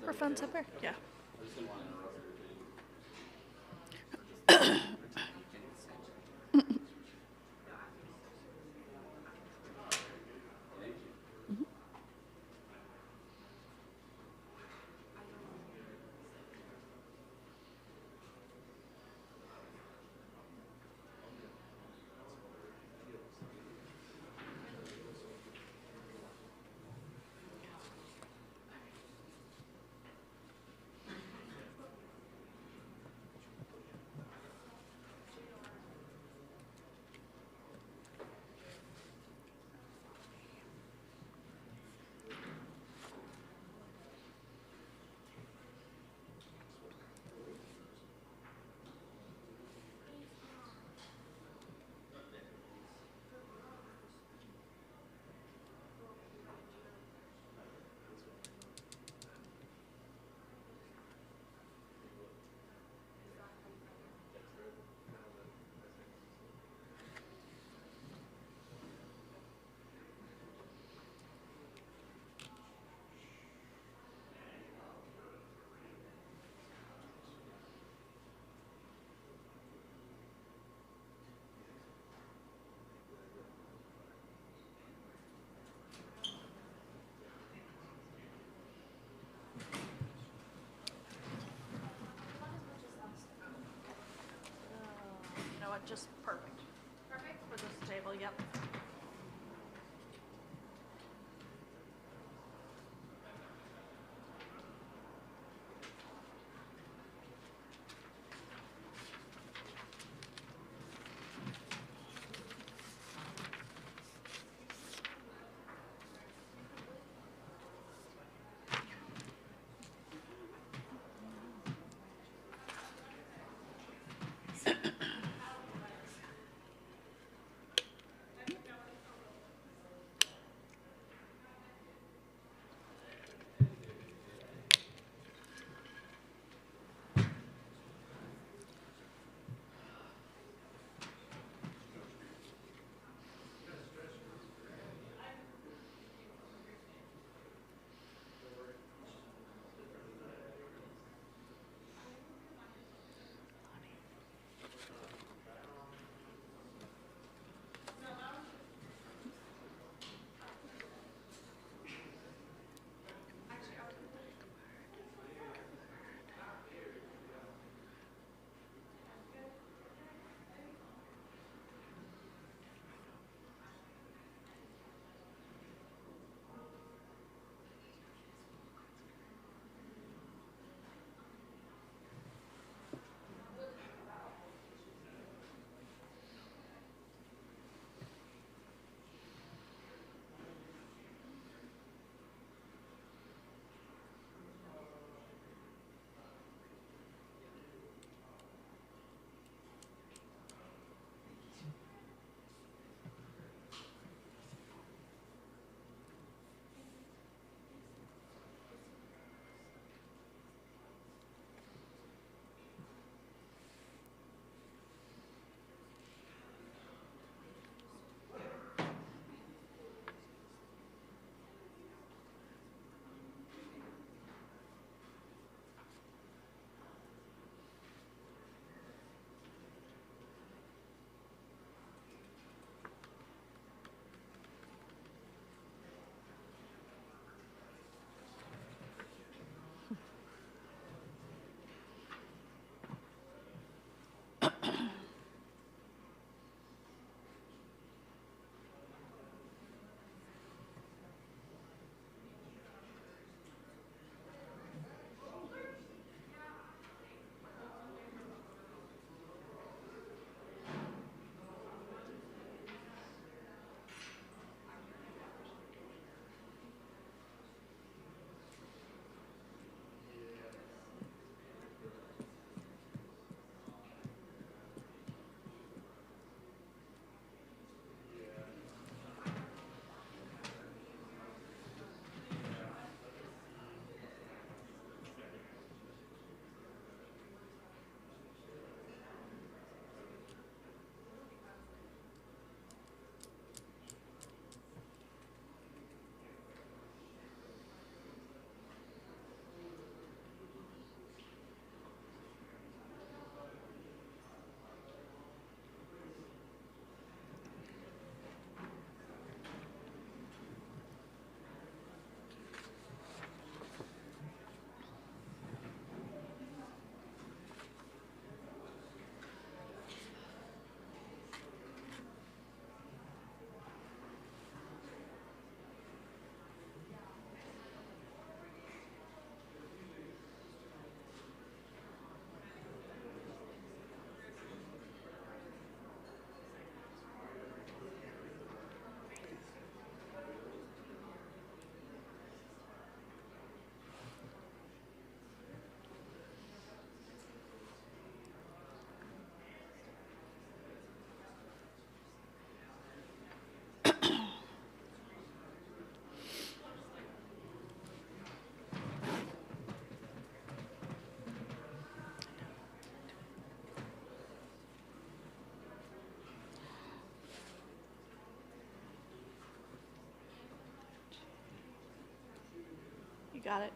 microphones up here? Yeah. You know what, just perfect. Perfect? For this table, yep. got it.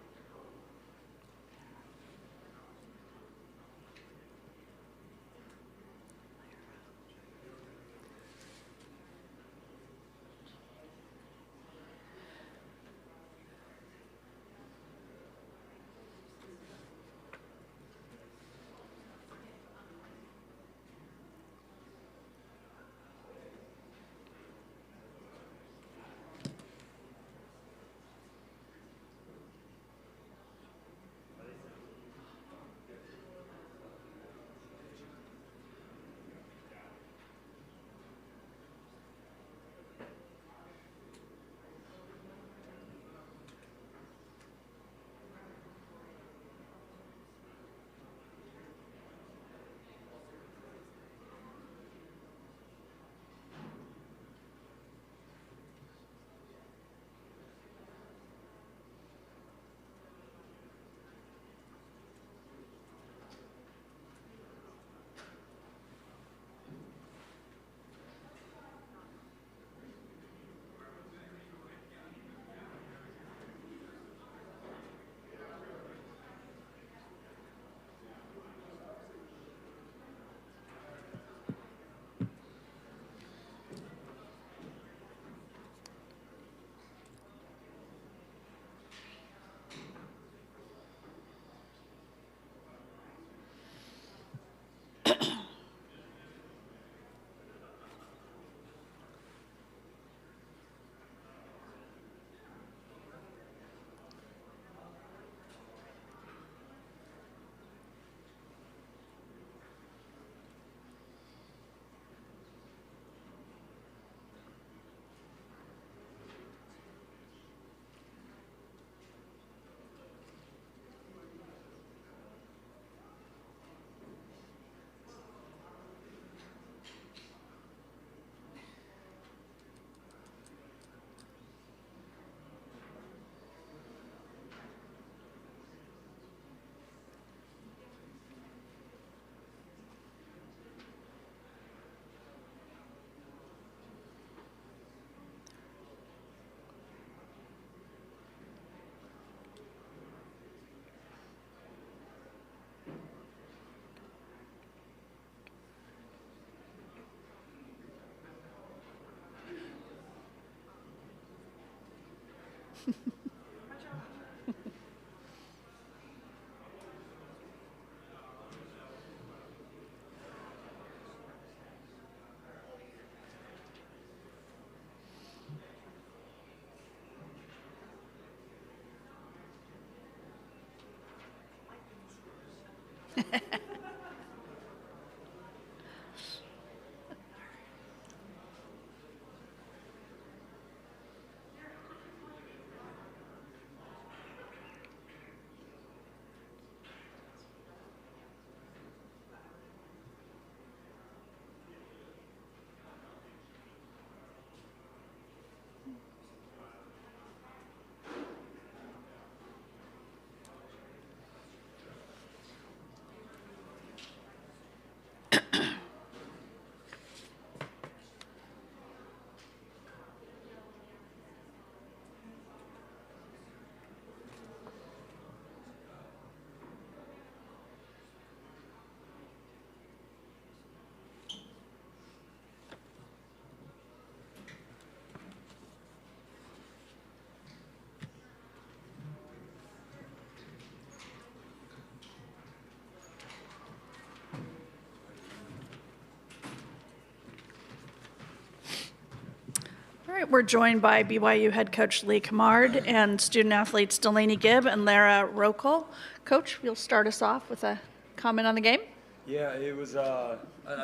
All right, we're joined by BYU head coach Lee Camard and student athletes Delaney Gibb and Lara Rokel. Coach, you'll start us off with a comment on the game. Yeah, it was. I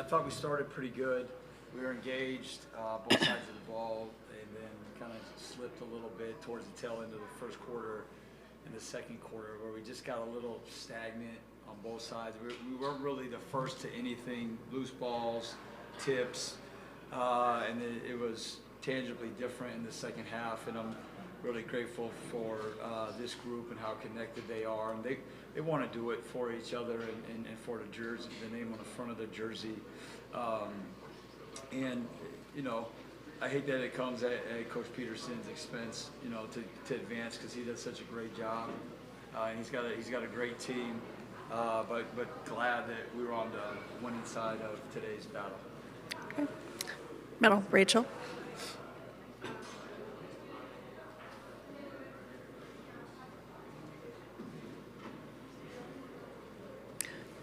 thought we started pretty good. We were engaged, both sides of the ball, and then kind of slipped a little bit towards the tail end of the first quarter and the second quarter, where we just got a little stagnant on both sides. We weren't really the first to anything, loose balls, tips, and it was tangibly different in the second half, and I'm really grateful for this group and how connected they are, and they want to do it for each other and for the jersey, the name on the front of the jersey, and you know, I hate that it comes at Coach Peterson's expense, you know, to advance because he does such a great job. And he's got a great team, but glad that we were on the winning side of today's battle. Okay. Middle, Rachel.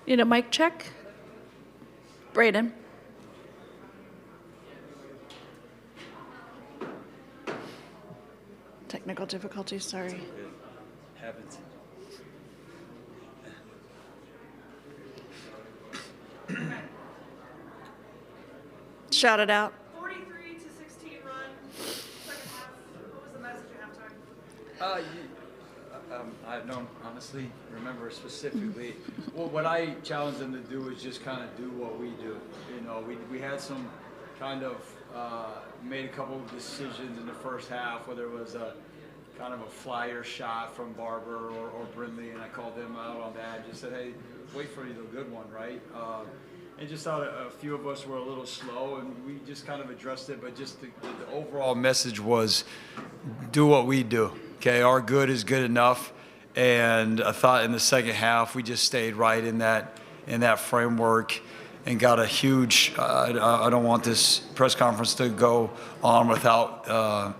Need a mic check? Braden. Technical difficulties, sorry. It happens. Shout it out. 43-16 run, second half. What was the message at halftime? I don't honestly remember specifically. Well, what I challenged them to do is just kind of do what we do. You know, we had some kind of made a couple of decisions in the first half, whether it was a kind of a flyer shot from Barber or Brindley, and I called them out on that. Just said, hey, wait for the good one, right? And just thought a few of us were a little slow, and we just kind of addressed it. But just the overall message was, do what we do. Okay, our good is good enough. And I thought in the second half we just stayed right in that framework and got a huge. I don't want this press conference to go on without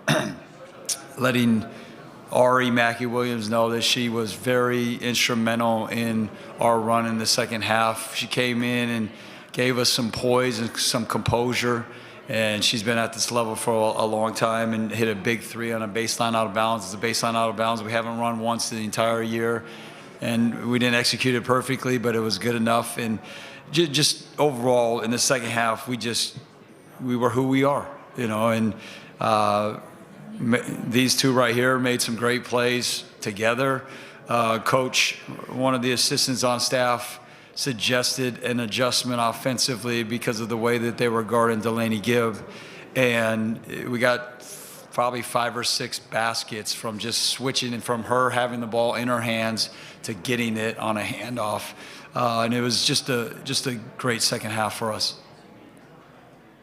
letting Ari Mackey-Williams know that she was very instrumental in our run in the second half. She came in and gave us some poise and some composure, and she's been at this level for a long time and hit a big three on a baseline out of bounds. It's a baseline out of bounds we haven't run once the entire year, and we didn't execute it perfectly, but it was good enough. And just overall in the second half, we were who we are, you know, and these two right here made some great plays together. Coach, one of the assistants on staff, suggested an adjustment offensively because of the way that they were guarding Delaney Gibb. And we got probably 5 or 6 baskets from just switching and from her having the ball in her hands to getting it on a handoff. And it was just a great second half for us.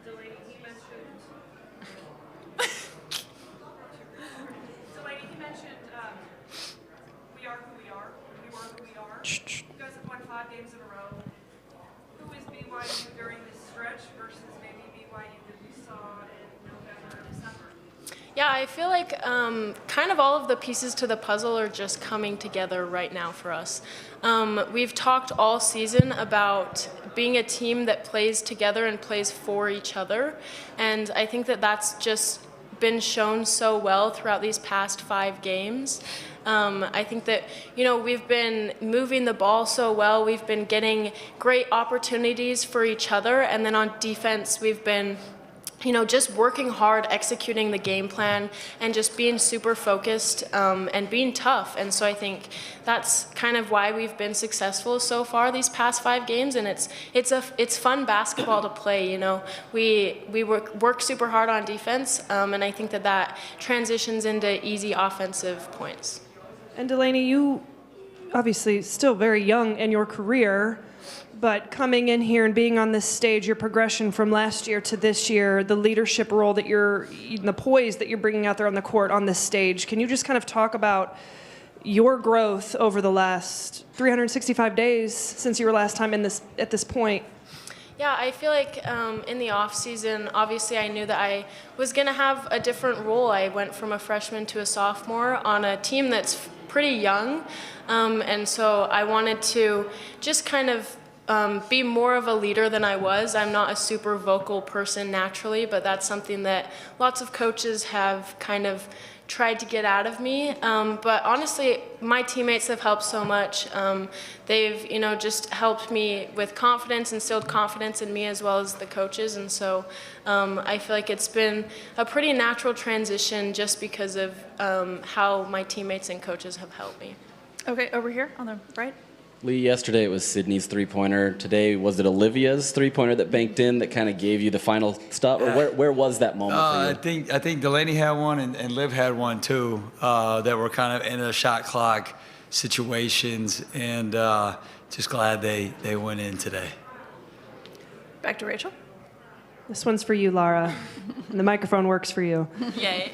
Delaney, he mentioned we are who we are. We were who we are. You guys have won 5 games in a row. Who is BYU during this stretch versus maybe BYU that we saw in November and December? Yeah, I feel like kind of all of the pieces to the puzzle are just coming together right now for us. We've talked all season about being a team that plays together and plays for each other, and I think that that's just been shown so well throughout these past 5 games. I think that, you know, we've been moving the ball so well. We've been getting great opportunities for each other, and then on defense, we've been, you know, just working hard, executing the game plan, and just being super focused and being tough. And so I think that's kind of why we've been successful so far these past 5 games. And it's fun basketball to play. You know, we work super hard on defense, and I think that transitions into easy offensive points. And Delaney, you obviously still very young in your career, but coming in here and being on this stage, your progression from last year to this year, the leadership role that the poise that you're bringing out there on the court on this stage, can you just kind of talk about your growth over the last 365 days since you were last time at this point? Yeah, I feel like in the off season, obviously I knew that I was going to have a different role. I went from a freshman to a sophomore on a team that's pretty young, and so I wanted to just kind of be more of a leader than I was. I'm not a super vocal person naturally, but that's something that lots of coaches have kind of tried to get out of me. But honestly, my teammates have helped so much. They've, you know, just helped me with confidence, instilled confidence in me as well as the coaches. And so I feel like it's been a pretty natural transition just because of how my teammates and coaches have helped me. Okay, over here on the right. Lee, yesterday it was Sydney's three-pointer. Today, was it Olivia's three-pointer that banked in that kind of gave you the final stop? Or where was that moment for you? I think Delaney had one and Liv had one too that were kind of in the shot clock situations, and just glad they went in today. Back to Rachel. This one's for you, Lara. And the microphone works for you. Yay.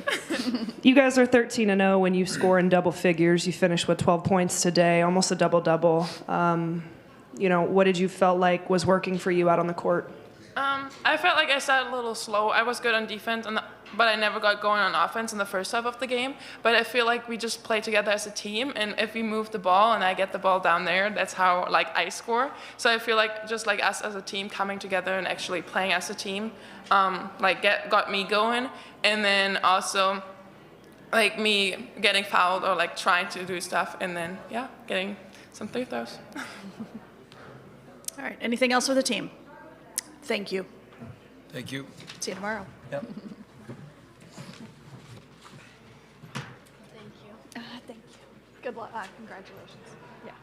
You guys are 13-0 when you score in double figures. You finished with 12 points today, almost a double-double. What did you felt like was working for you out on the court? I felt like I started a little slow. I was good on defense, but I never got going on offense in the first half of the game. But I feel like we just play together as a team, and if we move the ball and I get the ball down there, that's how I score. So I feel like just like us as a team coming together and actually playing as a team, got me going, and then also me getting fouled or trying to do stuff, and then getting some free throws. All right, anything else for the team? Thank you. Thank you. See you tomorrow. Yep. Thank you. Good luck. Congratulations. Yeah.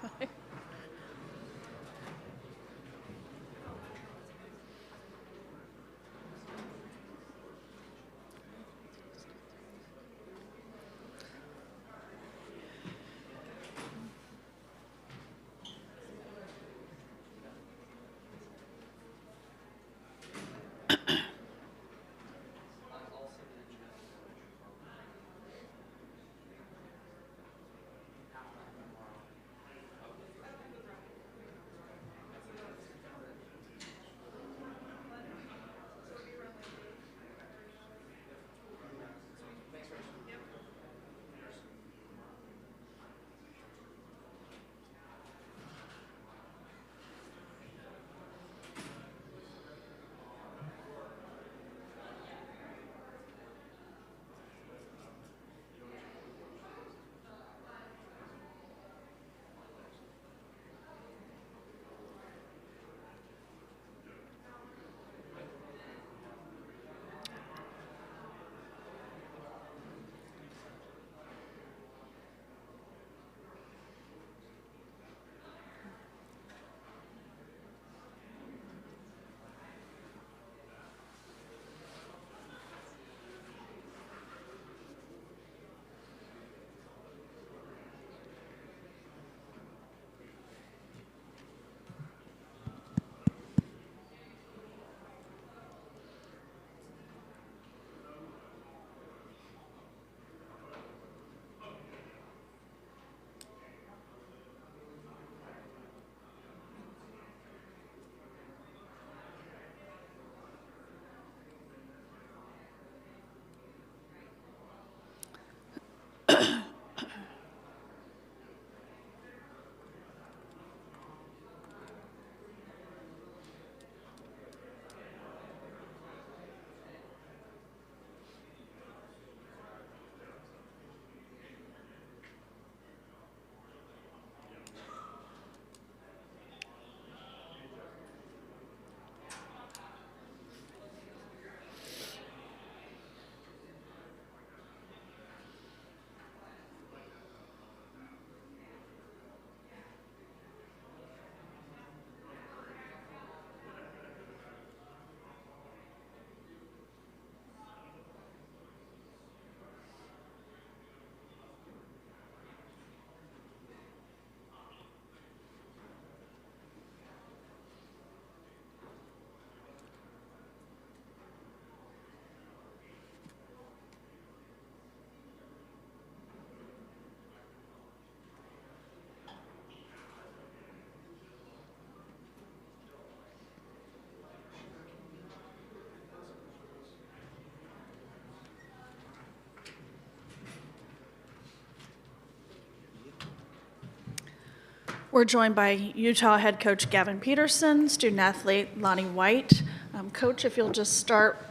We're joined by Utah head coach Gavin Peterson, student athlete Lonnie White. Coach, if you'll just start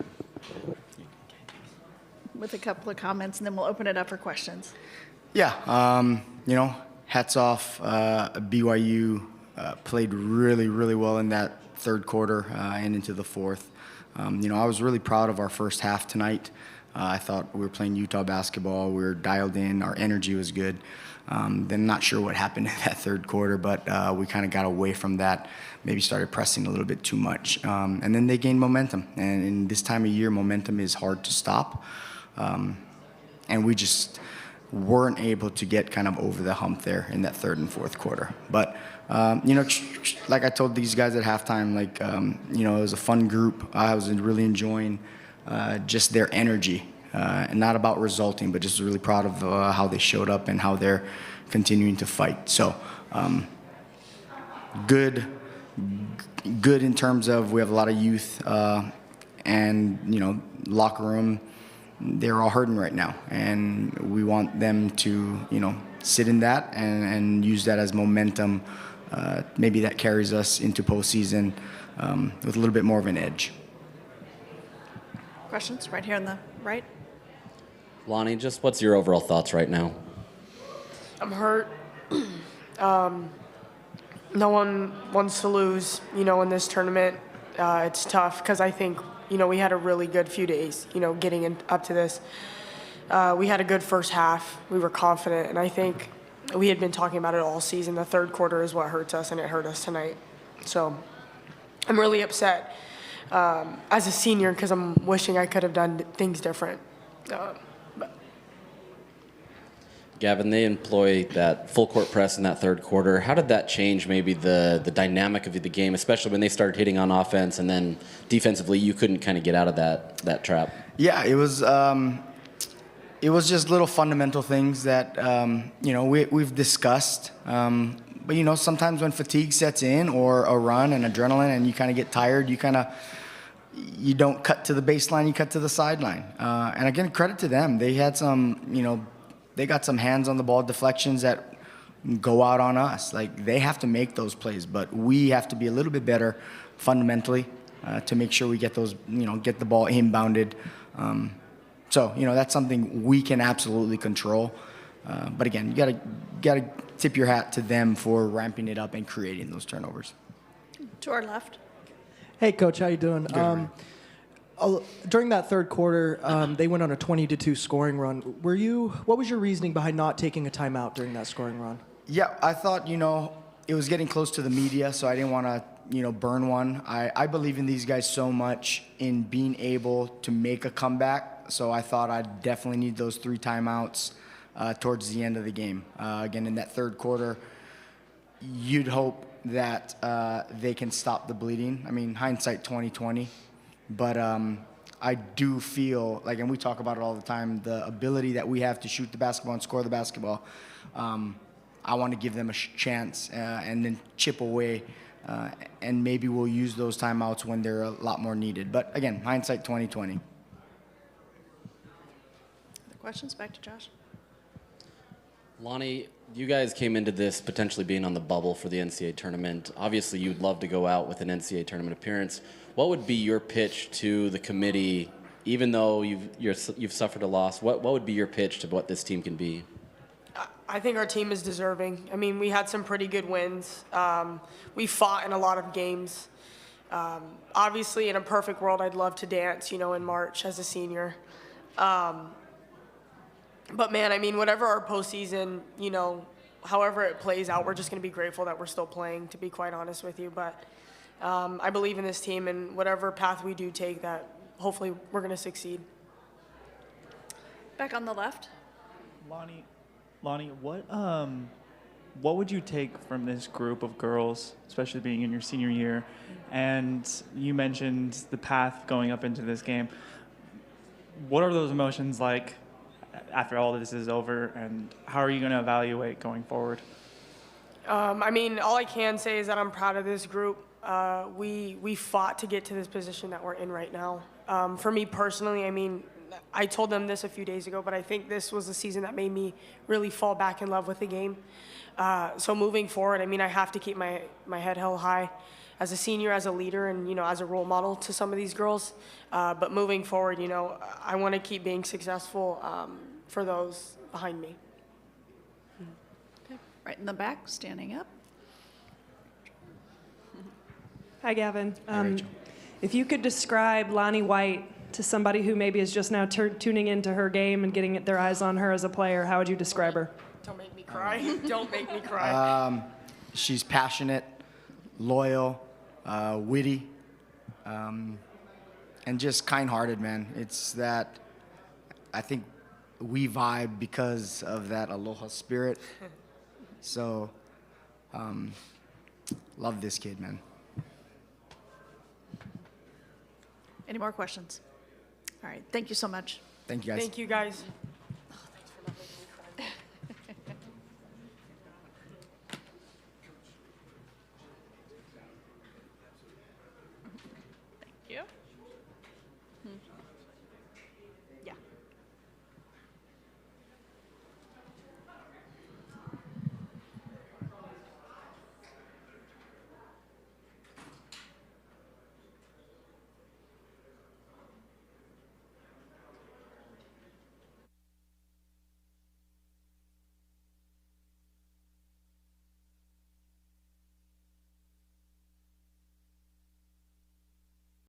with a couple of comments, and then we'll open it up for questions. Yeah, hats off. BYU played really, really well in that third quarter and into the fourth. I was really proud of our first half tonight. I thought we were playing Utah basketball. We were dialed in. Our energy was good. Then not sure what happened in that third quarter, but we kind of got away from that, maybe started pressing a little bit too much. And then they gained momentum. And in this time of year, momentum is hard to stop. And we just weren't able to get kind of over the hump there in that third and fourth quarter. But, like I told these guys at halftime, it was a fun group. I was really enjoying just their energy, and not about resulting, but just really proud of how they showed up and how they're continuing to fight. So, good in terms of we have a lot of youth, and, locker room, they're all hurting right now. And we want them to, sit in that and use that as momentum. Maybe that carries us into postseason with a little bit more of an edge. Questions right here on the right? Lonnie, just what's your overall thoughts right now? I'm hurt. No one wants to lose, in this tournament. It's tough because I think, we had a really good few days, getting up to this. We had a good first half. We were confident, and I think we had been talking about it all season. The third quarter is what hurts us, and it hurt us tonight. So I'm really upset as a senior because I'm wishing I could have done things different. Gavin, they employ that full court press in that third quarter. How did that change maybe the dynamic of the game, especially when they started hitting on offense and then defensively you couldn't kind of get out of that trap? Yeah, it was just little fundamental things that, we've discussed. But, sometimes when fatigue sets in or a run and adrenaline and you kind of get tired, you don't cut to the baseline, you cut to the sideline. And again, credit to them. They had some, they got some hands on the ball deflections that go out on us. Like, they have to make those plays, but we have to be a little bit better fundamentally to make sure we get those, get the ball inbounded. So, that's something we can absolutely control. But again, you gotta tip your hat to them for ramping it up and creating those turnovers. To our left. Hey, Coach, how you doing? During that third quarter, they went on a 20-2 scoring run. What was your reasoning behind not taking a timeout during that scoring run? Yeah, I thought, it was getting close to the media, so I didn't want to, burn one. I believe in these guys so much in being able to make a comeback, so I thought I'd definitely need those 3 timeouts towards the end of the game. Again, in that third quarter, you'd hope that they can stop the bleeding. I mean, hindsight 20/20. But I do feel like, and we talk about it all the time, the ability that we have to shoot the basketball and score the basketball. I want to give them a chance and then chip away, and maybe we'll use those timeouts when they're a lot more needed. But again, hindsight 20/20. Other questions? Back to Josh. Lonnie, you guys came into this potentially being on the bubble for the NCAA tournament. Obviously, you'd love to go out with an NCAA tournament appearance. What would be your pitch to the committee, even though you've suffered a loss? What would be your pitch to what this team can be? I think our team is deserving. I mean, we had some pretty good wins. We fought in a lot of games. Obviously, in a perfect world, I'd love to dance, in March as a senior. But man, I mean, whatever our postseason, however it plays out, we're just going to be grateful that we're still playing, to be quite honest with you. But I believe in this team, and whatever path we do take, that hopefully we're going to succeed. Back on the left. Lonnie, what would you take from this group of girls, especially being in your senior year? And you mentioned the path going up into this game. What are those emotions like after all this is over, and how are you going to evaluate going forward? I mean, all I can say is that I'm proud of this group. We fought to get to this position that we're in right now. For me personally, I mean, I told them this a few days ago, but I think this was the season that made me really fall back in love with the game. So moving forward, I mean, I have to keep my head held high as a senior, as a leader, and, as a role model to some of these girls. But moving forward, I want to keep being successful for those behind me. Okay. Right in the back, standing up. Hi, Gavin. If you could describe Lonnie White to somebody who maybe is just now tuning into her game and getting their eyes on her as a player, how would you describe her? Don't make me cry. Don't make me cry. She's passionate, loyal, witty, and just kind-hearted, man. It's that I think we vibe because of that aloha spirit. So, love this kid, man. Any more questions? All right, thank you so much. Thank you, guys. Thank you, guys. Thank you.